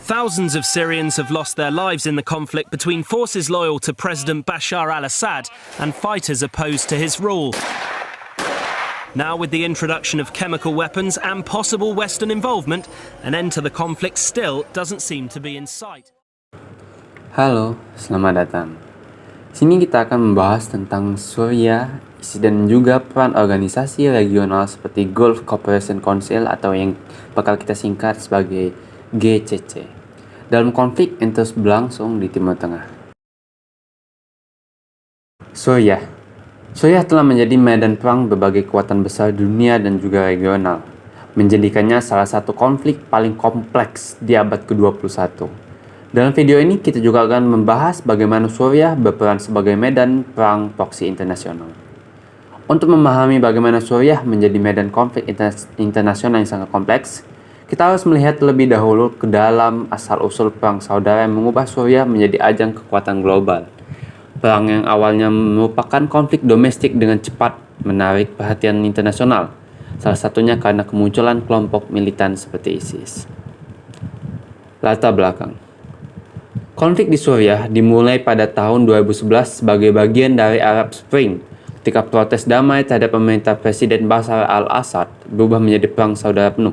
Thousands of Syrians have lost their lives in the conflict between forces loyal to President Bashar al-Assad and fighters opposed to his rule. Now, with the introduction of chemical weapons and possible Western involvement, an end to the conflict still doesn't seem to be in sight. Halo, selamat datang. Sini kita akan membahas tentang Suriah, dan juga peran organisasi regional seperti Gulf Cooperation Council atau yang bakal kita singkat sebagai GCC dalam konflik yang terus berlangsung di Timur Tengah. Suriah telah menjadi medan perang berbagai kekuatan besar dunia dan juga regional, menjadikannya salah satu konflik paling kompleks di abad ke-21. Dalam video ini kita juga akan membahas bagaimana Suriah berperan sebagai medan perang proksi internasional. Untuk memahami bagaimana Suriah menjadi medan konflik internasional yang sangat kompleks, kita harus melihat terlebih dahulu ke dalam asal-usul perang saudara yang mengubah Suriah menjadi ajang kekuatan global. Perang yang awalnya merupakan konflik domestik dengan cepat menarik perhatian internasional, salah satunya karena kemunculan kelompok militan seperti ISIS. Latar belakang. Konflik di Suriah dimulai pada tahun 2011 sebagai bagian dari Arab Spring, ketika protes damai terhadap pemerintah Presiden Bashar al-Assad berubah menjadi perang saudara penuh.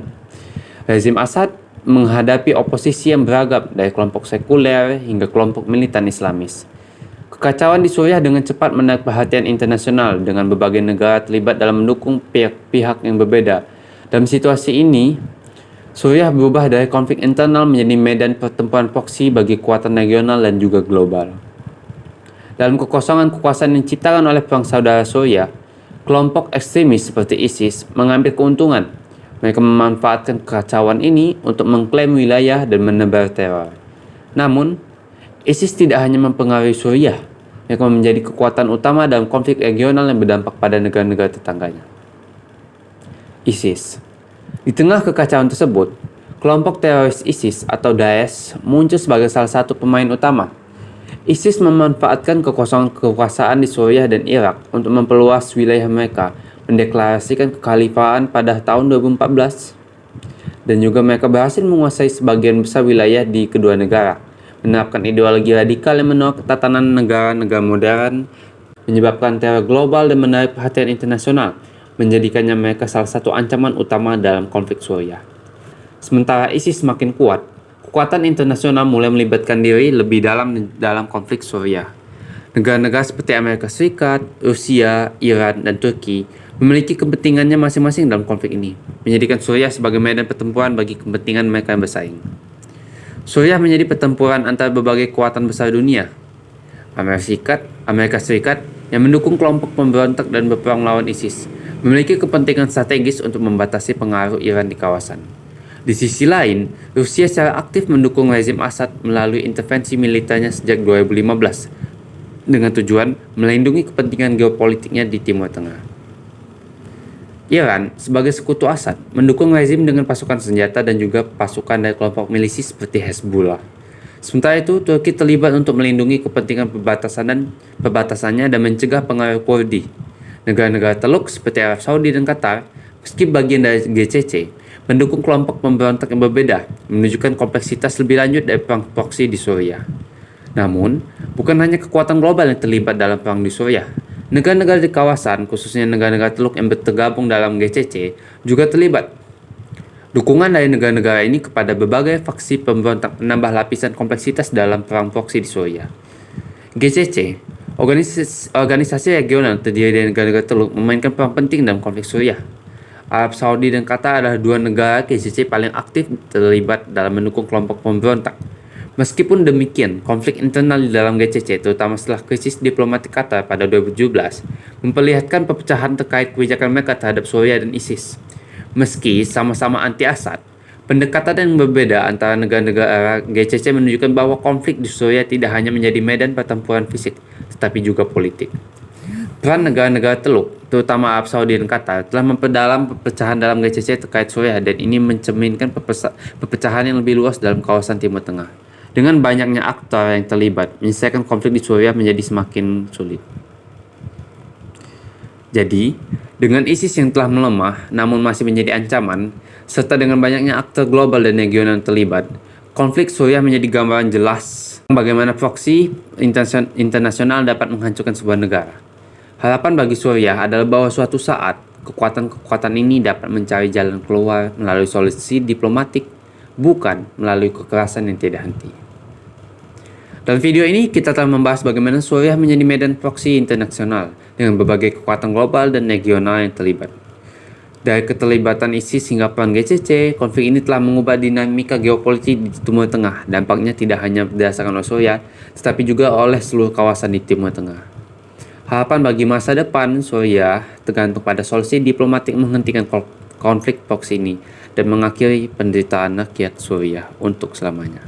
Rezim Assad menghadapi oposisi yang beragam dari kelompok sekuler hingga kelompok militan Islamis. Kekacauan di Suriah dengan cepat menarik perhatian internasional dengan berbagai negara terlibat dalam mendukung pihak-pihak yang berbeda. Dalam situasi ini, Suriah berubah dari konflik internal menjadi medan pertempuran proksi bagi kekuatan regional dan juga global. Dalam kekosongan kekuasaan yang diciptakan oleh perang saudara Suriah, kelompok ekstremis seperti ISIS mengambil keuntungan. Mereka memanfaatkan kekacauan ini untuk mengklaim wilayah dan menebar teror. Namun, ISIS tidak hanya mempengaruhi Suriah, mereka menjadi kekuatan utama dalam konflik regional yang berdampak pada negara-negara tetangganya. ISIS. Di tengah kekacauan tersebut, kelompok teroris ISIS atau Daesh muncul sebagai salah satu pemain utama. ISIS memanfaatkan kekosongan kekuasaan di Suriah dan Irak untuk memperluas wilayah mereka, mendeklarasikan kekhalifahan pada tahun 2014. Dan juga mereka berhasil menguasai sebagian besar wilayah di kedua negara, menerapkan ideologi radikal yang menolak tatanan negara-negara modern, menyebabkan teror global dan menarik perhatian internasional, menjadikannya mereka salah satu ancaman utama dalam konflik Suriah. Sementara ISIS semakin kuat, kekuatan internasional mulai melibatkan diri lebih dalam konflik Suriah. Negara-negara seperti Amerika Serikat, Rusia, Iran, dan Turki memiliki kepentingannya masing-masing dalam konflik ini, menjadikan Suriah sebagai medan pertempuran bagi kepentingan mereka yang bersaing. Suriah menjadi pertempuran antara berbagai kekuatan besar dunia. Amerika Serikat yang mendukung kelompok pemberontak dan berperang melawan ISIS, memiliki kepentingan strategis untuk membatasi pengaruh Iran di kawasan. Di sisi lain, Rusia secara aktif mendukung rezim Assad melalui intervensi militernya sejak 2015 dengan tujuan melindungi kepentingan geopolitiknya di Timur Tengah. Iran sebagai sekutu Assad mendukung rezim dengan pasukan senjata dan juga pasukan dari kelompok milisi seperti Hezbollah. Sementara itu, Turki terlibat untuk melindungi kepentingan perbatasannya dan mencegah pengaruh Kurdi. Negara-negara Teluk seperti Arab Saudi dan Qatar, meski bagian dari GCC, mendukung kelompok pemberontak yang berbeda, menunjukkan kompleksitas lebih lanjut dari perang proksi di Suriah. Namun, bukan hanya kekuatan global yang terlibat dalam perang di Suriah. Negara-negara di kawasan, khususnya negara-negara Teluk yang tergabung dalam GCC, juga terlibat. Dukungan dari negara-negara ini kepada berbagai faksi pemberontak menambah lapisan kompleksitas dalam perang proksi di Suriah. GCC, organisasi regional terdiri dari negara-negara Teluk, memainkan peran penting dalam konflik Suriah. Arab Saudi dan Qatar adalah dua negara GCC paling aktif terlibat dalam mendukung kelompok pemberontak. Meskipun demikian, konflik internal di dalam GCC, terutama setelah krisis diplomatik Qatar pada 2017, memperlihatkan perpecahan terkait kebijakan mereka terhadap Suriah dan ISIS. Meski sama-sama anti-Assad, pendekatan yang berbeda antara negara-negara GCC menunjukkan bahwa konflik di Suriah tidak hanya menjadi medan pertempuran fisik, tetapi juga politik. Peran negara-negara Teluk, terutama Arab Saudi dan Qatar, telah memperdalam perpecahan dalam GCC terkait Suriah, dan ini mencerminkan perpecahan yang lebih luas dalam kawasan Timur Tengah. Dengan banyaknya aktor yang terlibat, menyelesaikan konflik di Suriah menjadi semakin sulit. Jadi, dengan ISIS yang telah melemah namun masih menjadi ancaman, serta dengan banyaknya aktor global dan regional yang terlibat, konflik Suriah menjadi gambaran jelas bagaimana proksi internasional dapat menghancurkan sebuah negara. Harapan bagi Suriah adalah bahwa suatu saat kekuatan-kekuatan ini dapat mencari jalan keluar melalui solusi diplomatik, bukan melalui kekerasan yang tidak henti. Dalam video ini kita telah membahas bagaimana Suriah menjadi medan proksi internasional dengan berbagai kekuatan global dan regional yang terlibat. Dari keterlibatan ISIS hingga perang GCC, konflik ini telah mengubah dinamika geopolitik di Timur Tengah. Dampaknya tidak hanya berdasarkan oleh Suriah, tetapi juga oleh seluruh kawasan di Timur Tengah. Harapan bagi masa depan Suriah tergantung pada solusi diplomatik menghentikan konflik proksi ini dan mengakhiri penderitaan rakyat Suriah untuk selamanya.